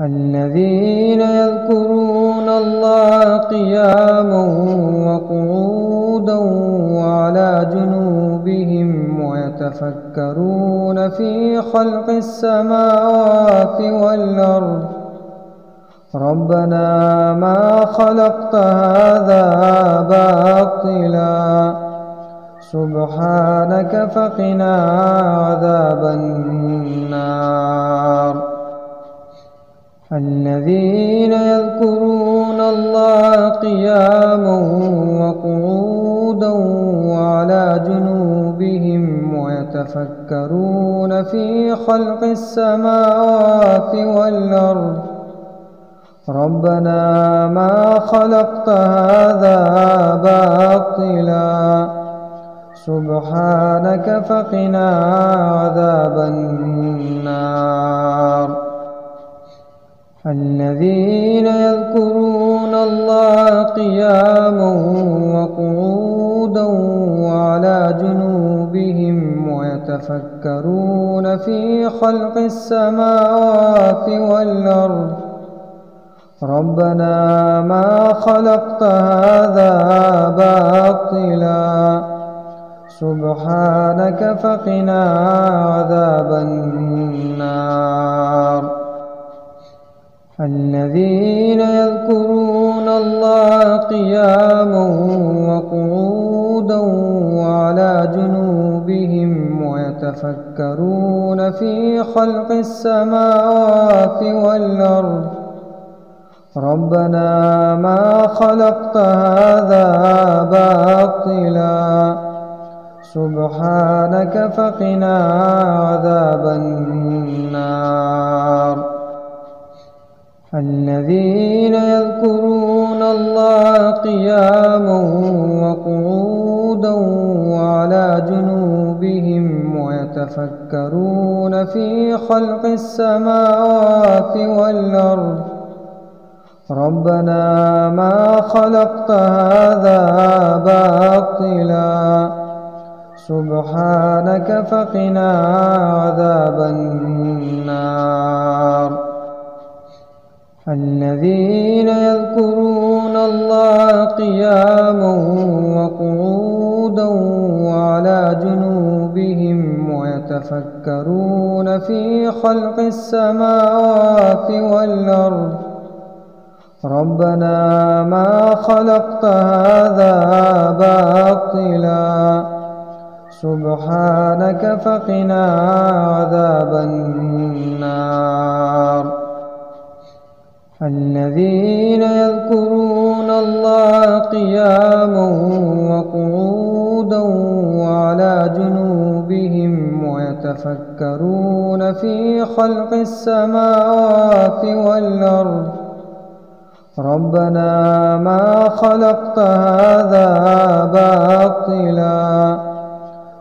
الذين يذكرون الله قياما وقعودا وعلى جنوبهم ويتفكرون في خلق السماوات والأرض ربنا ما خلقت هذا باطلا سبحانك فقنا عذاب النار. الذين يذكرون الله قياما وقعودا وعلى جنوبهم ويتفكرون في خلق السماوات والأرض ربنا ما خلقت هذا باطلا سبحانك فقنا عذاب النار. الذين يذكرون الله قياما وقعودا وعلى جنوبهم ويتفكرون في خلق السماوات والأرض ربنا ما خلقت هذا باطلا سبحانك فقنا عذاب النار. الذين يذكرون الله قياما وقعودا وعلى جنوبهم ويتفكرون في خلق السماوات والأرض ربنا ما خلقت هذا باطلا سبحانك فقنا عذاب النار. الذين يذكرون الله قياما وقعودا وعلى جنوبهم ويتفكرون في خلق السماوات والأرض ربنا ما خلقت هذا باطلا سبحانك فقنا عذاب النار. الذين يذكرون الله قياما وقعودا وعلى جنوبهم ويتفكرون في خلق السماوات والأرض ربنا ما خلقت هذا باطلا سبحانك فقنا عذاب النار. الذين يذكرون الله قياما وقعودا وعلى جنوبهم ويتفكرون في خلق السماوات والأرض ربنا ما خلقت هذا باطلا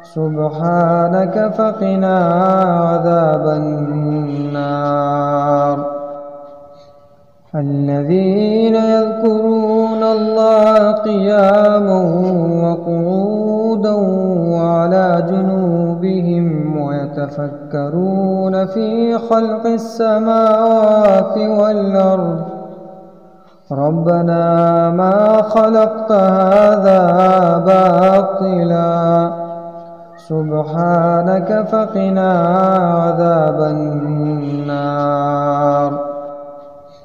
سبحانك فقنا عذاب النار. الذين يذكرون الله قياما وقعودا وعلى جنوبهم ويتفكرون في خلق السماوات والأرض ربنا ما خلقت هذا باطلا سبحانك فقنا عذاب النار. الذين يذكرون الله قياما وقعودا وعلى جنوبهم ويتفكرون في خلق السماوات والأرض ربنا ما خلقت هذا باطلا سبحانك فقنا عذاب النار. الذين يذكرون الله قياما وقعودا وعلى جنوبهم ويتفكرون في خلق السماوات والأرض ربنا ما خلقت هذا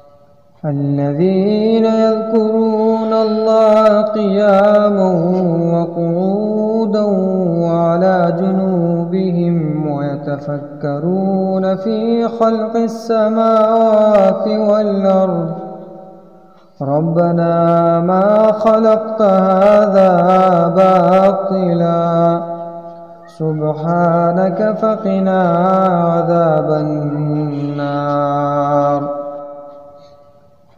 باطلا سبحانك فقنا عذاب النار. الذين يذكرون الله قياما وقعودا وعلى جنوبهم ويتفكرون في خلق السماوات والأرض ربنا ما خلقت هذا باطلا سبحانك فقنا عذاب النار.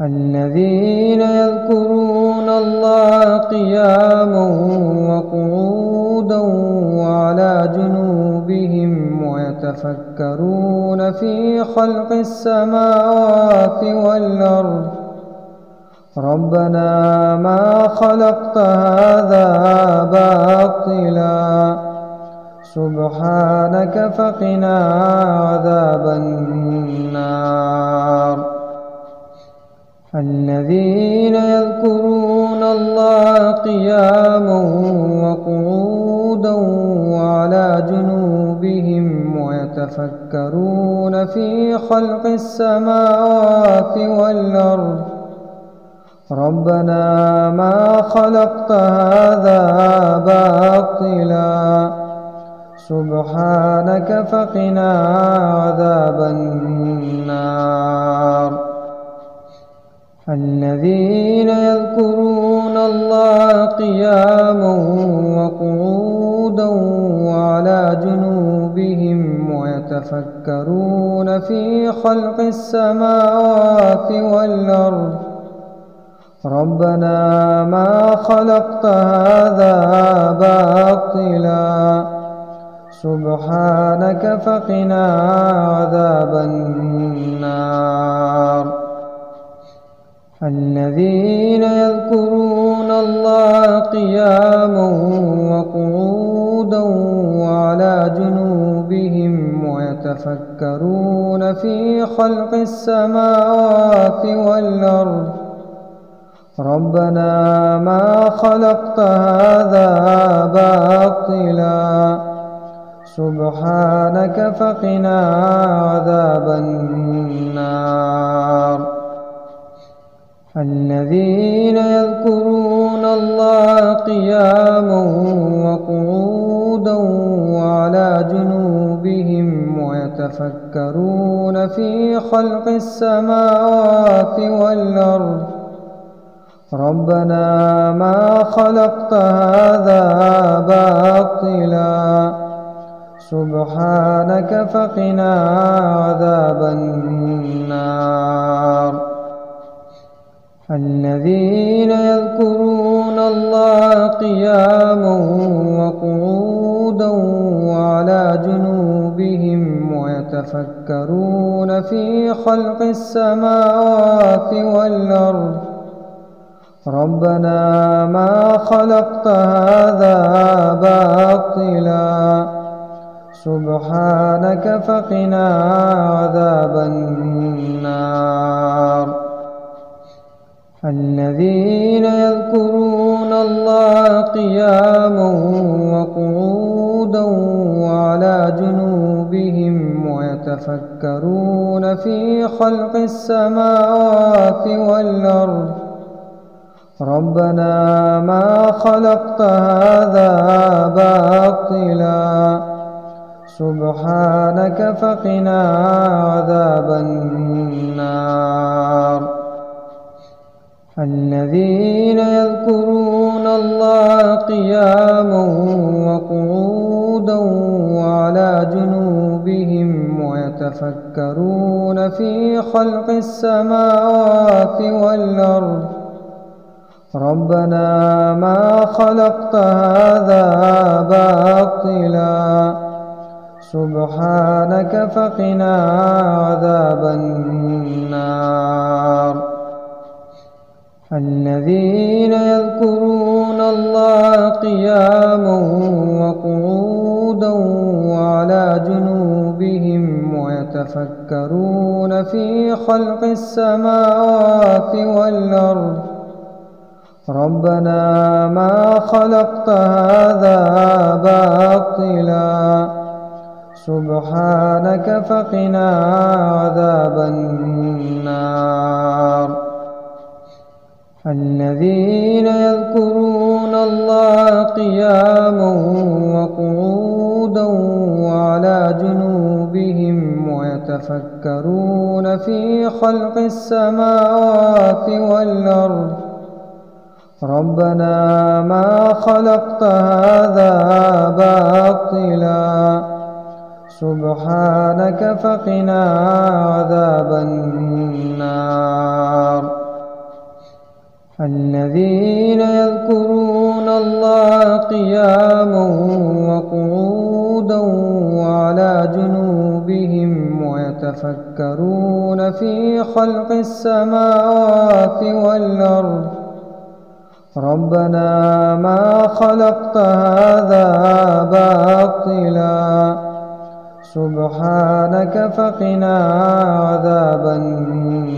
الذين يذكرون الله قياما وقعودا وعلى جنوبهم ويتفكرون في خلق السماوات والأرض ربنا ما خلقت هذا باطلا سبحانك فقنا عذاب النار. الذين يذكرون الله قياما وقعودا وعلى جنوبهم ويتفكرون في خلق السماوات والأرض ربنا ما خلقت هذا باطلا سبحانك فقنا عذاب النار. الذين يذكرون الله قياما وقعودا وعلى جنوبهم ويتفكرون في خلق السماوات والأرض ربنا ما خلقت هذا باطلا سبحانك فقنا عذاب النار. الذين يذكرون الله قياما وقعودا وعلى جنوبهم ويتفكرون في خلق السماوات والأرض ربنا ما خلقت هذا باطلا سبحانك فقنا عذاب النار. الذين يذكرون الله قياما وقعودا وعلى جنوبهم ويتفكرون في خلق السماوات والأرض ربنا ما خلقت هذا باطلا سبحانك فقنا عذاب النار. الذين يذكرون الله قياما وقعودا وعلى جنوبهم ويتفكرون في خلق السماوات والأرض ربنا ما خلقت هذا باطلا سبحانك فقنا عذاب النار. الذين يذكرون الله قياما وقعودا وعلى جنوبهم ويتفكرون في خلق السماوات والأرض ربنا ما خلقت هذا باطلا سبحانك فقنا عذاب النار. الذين يذكرون الله قياما وقعودا وعلى جنوبهم ويتفكرون في خلق السماوات والأرض ربنا ما خلقت هذا باطلا سبحانك فقنا عذاب النار. الذين يذكرون الله قياما وقعودا وعلى جنوبهم ويتفكرون في خلق السماوات والأرض ربنا ما خلقت هذا باطلا سبحانك فقنا عذاب النار. الذين يذكرون الله قياما وقعودا وعلى جنوبهم ويتفكرون في خلق السماوات والأرض ربنا ما خلقت هذا باطلا سبحانك فقنا عذاب النار. الذين يذكرون الله قياما وقعودا وعلى جنوبهم ويتفكرون في خلق السماوات والأرض ربنا ما خلقت هذا باطلا سبحانك فقنا عذاب النار. الذين يذكرون الله قياما وقعودا وعلى جنوبهم ويتفكرون في خلق السماوات والأرض ربنا ما خلقت هذا باطلا سبحانك فقنا عذاب النار. الذين يذكرون الله قياما وقعودا وعلى جنوبهم ويتفكرون في خلق السماوات والأرض ربنا ما خلقت هذا باطلا سبحانك فقنا عذاب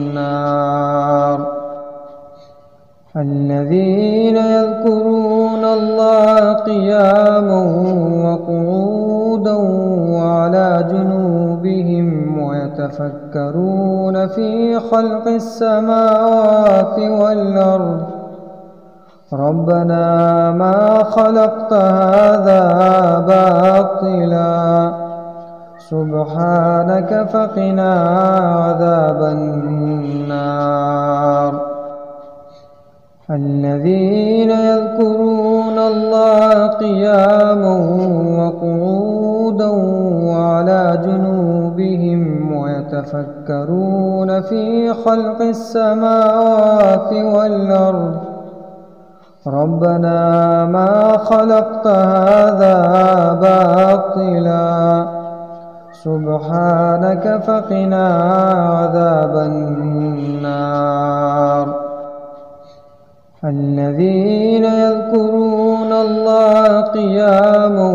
النار. الذين يذكرون الله قياما وقعودا وعلى جنوبهم ويتفكرون في خلق السماوات والأرض ربنا ما خلقت هذا باطلا سبحانك فقنا عذاب النار. الذين يذكرون الله قياما وقعودا وعلى جنوبهم ويتفكرون في خلق السماوات والأرض ربنا ما خلقت هذا باطلا سبحانك فقنا عذاب النار. الذين يذكرون الله قياما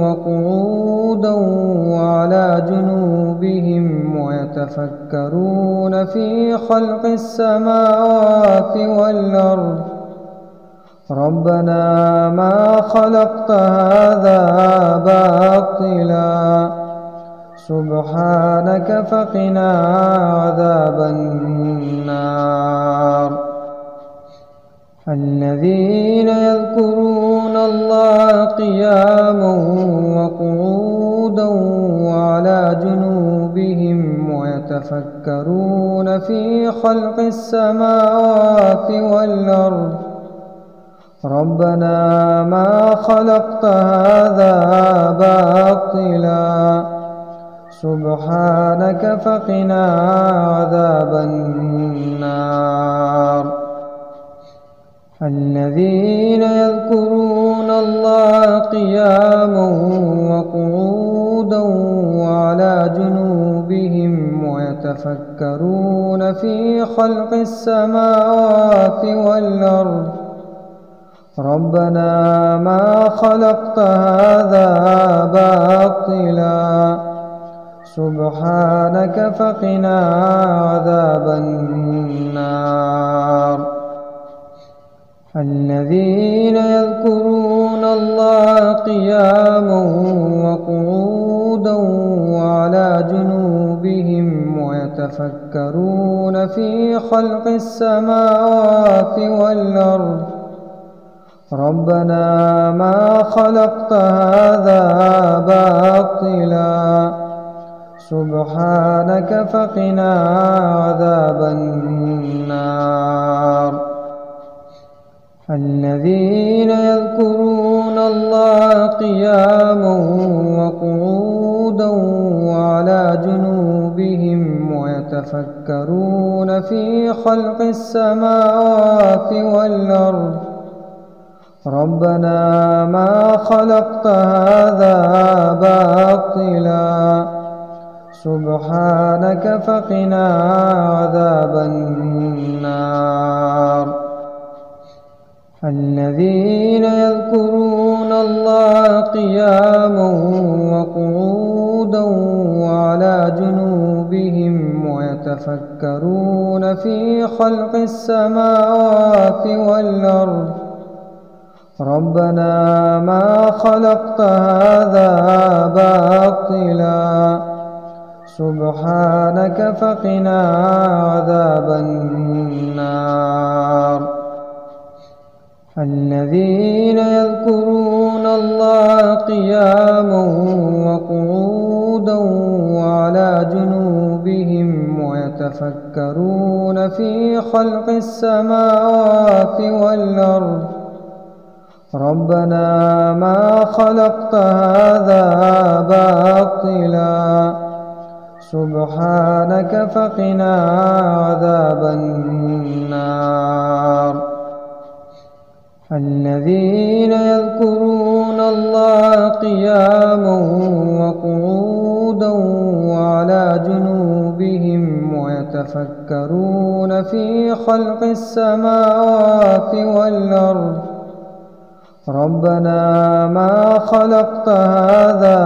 وقعودا وعلى جنوبهم ويتفكرون في خلق السماوات والأرض ربنا ما خلقت هذا باطلا سبحانك فقنا عذاب النار. الذين يذكرون الله قياما وقعودا وعلى جنوبهم ويتفكرون في خلق السماوات والأرض ربنا ما خلقت هذا باطلا سبحانك فقنا عذاب النار. الذين يذكرون الله قياما وقعودا وعلى جنوبهم ويتفكرون في خلق السماوات والأرض ربنا ما خلقت هذا باطلا سبحانك فقنا عذاب النار. الذين يذكرون الله قياما وقعودا وعلى جنوبهم ويتفكرون في خلق السماوات والأرض ربنا ما خلقت هذا باطلا سبحانك فقنا عذاب النار. الذين يذكرون الله قياما وقعودا وعلى جنوبهم ويتفكرون في خلق السماوات والأرض ربنا ما خلقت هذا باطلا سبحانك فقنا عذاب النار. الذين يذكرون الله قياما وقعودا وعلى جنوبهم ويتفكرون في خلق السماوات والأرض ربنا ما خلقت هذا باطلا سبحانك فقنا عذاب النار. الذين يذكرون الله قياما وقعودا وعلى جنوبهم ويتفكرون في خلق السماوات والأرض ربنا ما خلقت هذا باطلا سبحانك فقنا عذاب النار. الذين يذكرون الله قياما وقعودا وعلى جنوبهم ويتفكرون في خلق السماوات والأرض ربنا ما خلقت هذا باطلا سبحانك فقنا عذاب النار. الذين يذكرون الله قياما وقعودا وعلى جنوبهم ويتفكرون في خلق السماوات والأرض ربنا ما خلقت هذا باطلا سبحانك فقنا عذاب النار. الذين يذكرون الله قياما وقعودا وعلى جنوبهم ويتفكرون في خلق السماوات والأرض ربنا ما خلقت هذا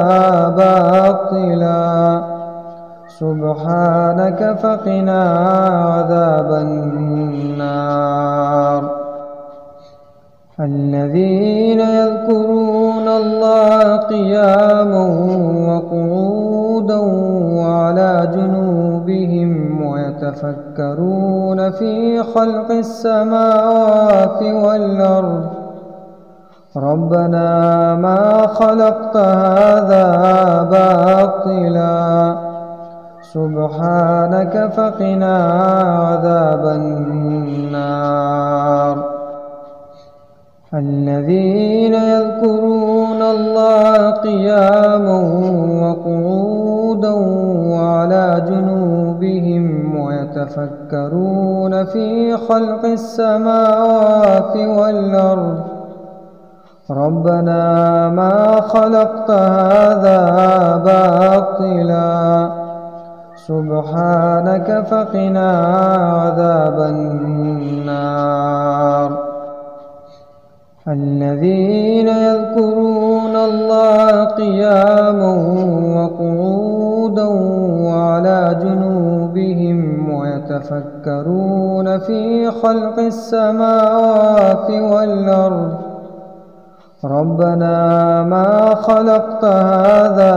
باطلا سبحانك فقنا عذاب النار. الذين يذكرون الله قياما وقعودا وعلى جنوبهم ويتفكرون في خلق السماوات والأرض ربنا ما خلقت هذا باطلا سبحانك فقنا عذاب النار. الذين يذكرون الله قياما وقعودا وعلى جنوبهم ويتفكرون في خلق السماوات والأرض ربنا ما خلقت هذا باطلا سبحانك فقنا عذاب النار. الذين يذكرون الله قياما وقعودا وعلى جنوبهم ويتفكرون في خلق السماوات والأرض ربنا ما خلقت هذا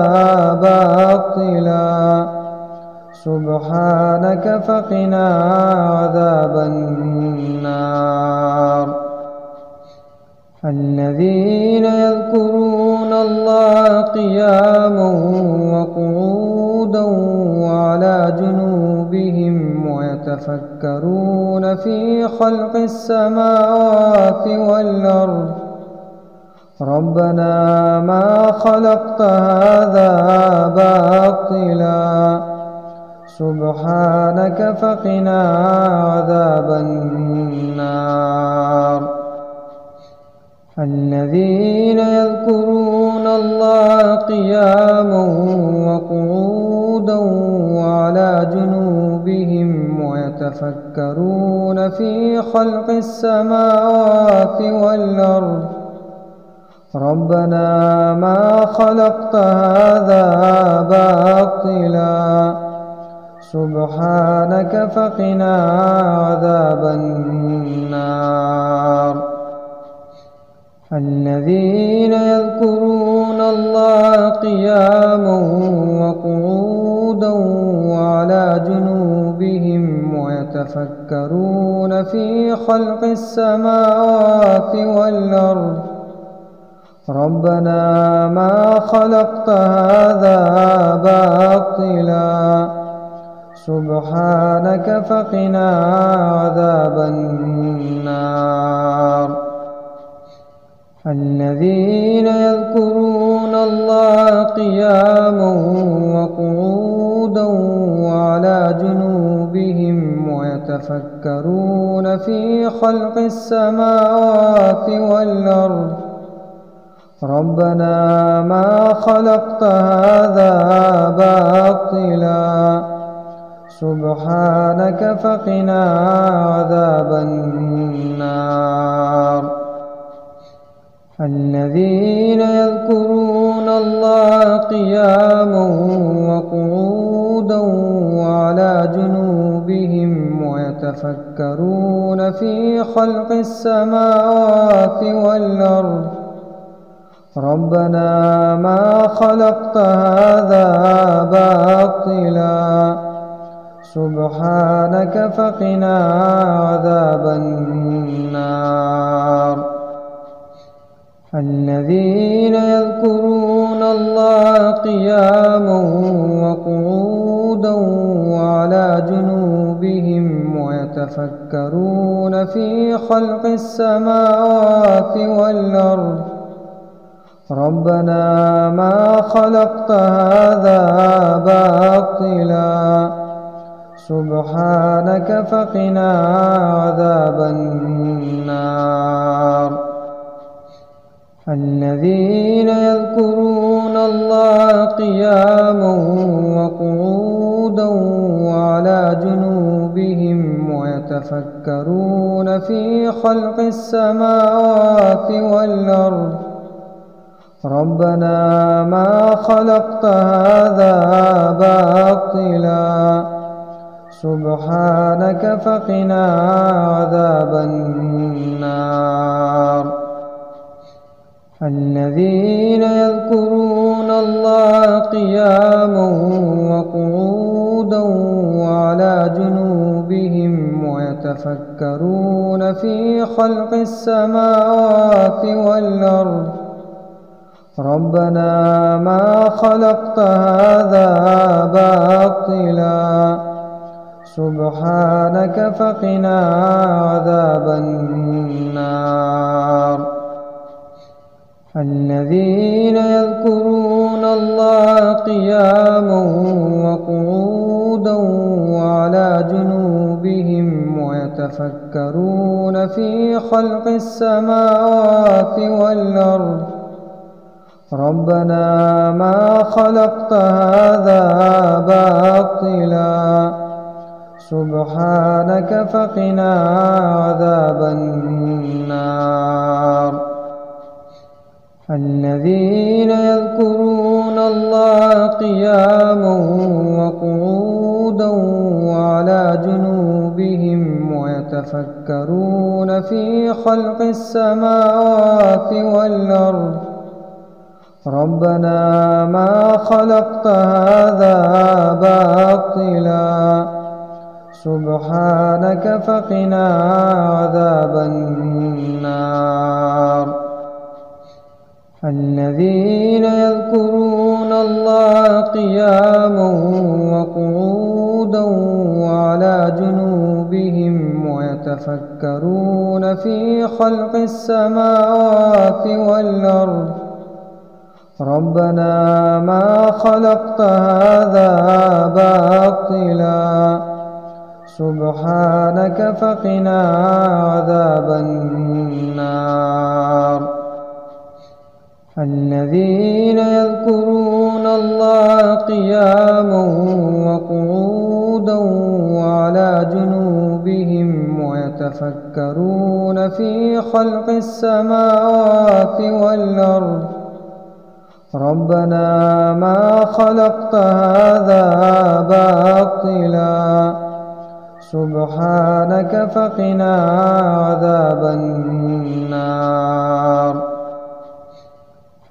باطلا سبحانك فقنا عذاب النار. الذين يذكرون الله قياما وقعودا وعلى جنوبهم ويتفكرون في خلق السماوات والأرض ربنا ما خلقت هذا باطلا سبحانك فقنا عذاب النار. الذين يذكرون الله قياما وقعودا وعلى جنوبهم ويتفكرون في خلق السماوات والأرض ربنا ما خلقت هذا باطلا سبحانك فقنا عذاب النار. الذين يذكرون الله قياما وقعودا وعلى جنوبهم ويتفكرون في خلق السماوات والأرض ربنا ما خلقت هذا باطلا سبحانك فقنا عذاب النار. الذين يذكرون الله قياما وقعودا وعلى جنوبهم ويتفكرون في خلق السماوات والأرض ربنا ما خلقت هذا باطلا سبحانك فقنا عذاب النار. الذين يذكرون الله قياما وقعودا وعلى جنوبهم ويتفكرون في خلق السماوات والأرض ربنا ما خلقت هذا باطلا سبحانك فقنا عذاب النار. الذين يذكرون الله قياما وقعودا وعلى جنوبهم ويتفكرون في خلق السماوات والأرض ربنا ما خلقت هذا باطلا سبحانك فقنا عذاب النار. الذين يذكرون الله قياما وقعودا وعلى جنوبهم ويتفكرون في خلق السماوات والأرض ربنا ما خلقت هذا باطلا سبحانك فقنا عذاب النار. الذين يذكرون الله قياما وقعودا وعلى جنوبهم ويتفكرون في خلق السماوات والأرض ربنا ما خلقت هذا باطلا سبحانك فقنا عذاب النار. الذين يذكرون الله قياما وقعودا وعلى جنوبهم ويتفكرون في خلق السماوات والأرض ربنا ما خلقت هذا باطلا سبحانك فقنا عذاب النار. الذين يذكرون الله قياما وقعودا وعلى جنوبهم ويتفكرون في خلق السماوات والأرض ربنا ما خلقت هذا باطلا سبحانك فقنا عذاب النار. الذين يذكرون الله قياما وقعودا وعلى جنوبهم ويتفكرون في خلق السماوات والأرض ربنا ما خلقت هذا باطلا سبحانك فقنا عذاب النار. الذين يذكرون الله قياما وقعودا وعلى جنوبهم ويتفكرون في خلق السماوات والأرض ربنا ما خلقت هذا باطلا سبحانك فقنا عذاب النار.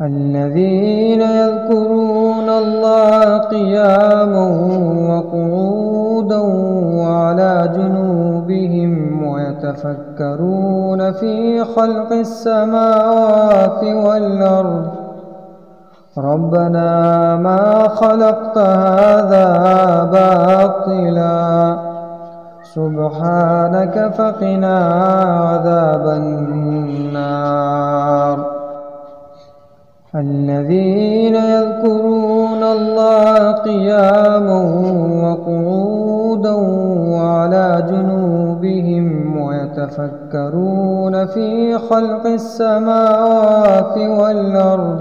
الذين يذكرون الله قياما وقعودا وعلى جنوبهم ويتفكرون في خلق السماوات والأرض ربنا ما خلقت هذا باطلا سبحانك فقنا عذاب النار. الذين يذكرون الله قياما وقعودا وعلى جنوبهم ويتفكرون في خلق السماوات والأرض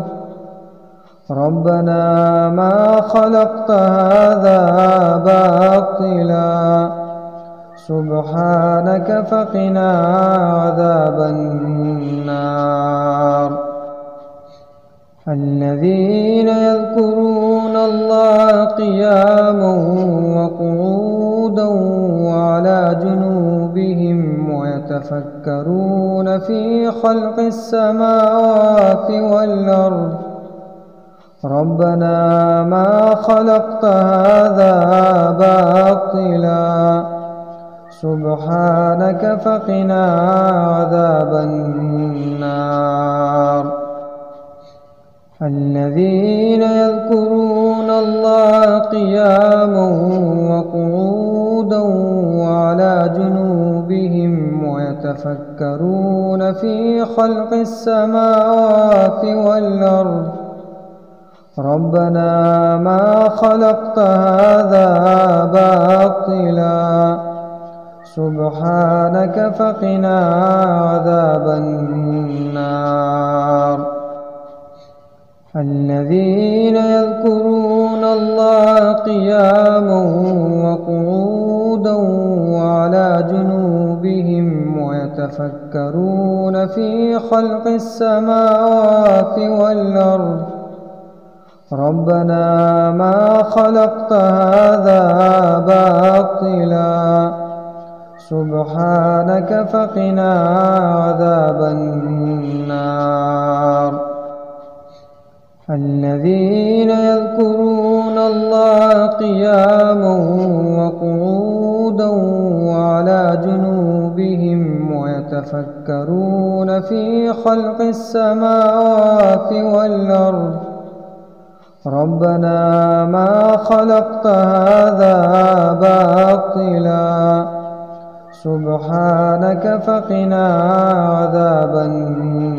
ربنا ما خلقت هذا باطلا سبحانك فقنا عذاب النار. الذين يذكرون الله قياما وقعودا وعلى جنوبهم ويتفكرون في خلق السماوات والأرض ربنا ما خلقت هذا باطلا سبحانك فقنا عذاب النار. الذين يذكرون الله قياما وقعودا وعلى جنوبهم ويتفكرون في خلق السماوات والأرض ربنا ما خلقت هذا باطلا سبحانك فقنا عذاب النار. الذين يذكرون الله قياما وقعودا وعلى جنوبهم ويتفكرون في خلق السماوات والأرض ربنا ما خلقت هذا باطلا سبحانك فقنا عذاب النار. الذين يذكرون الله قياما وقعودا وعلى جنوبهم ويتفكرون في خلق السماوات والأرض ربنا ما خلقت هذا باطلا سبحانك فقنا عذاب النار.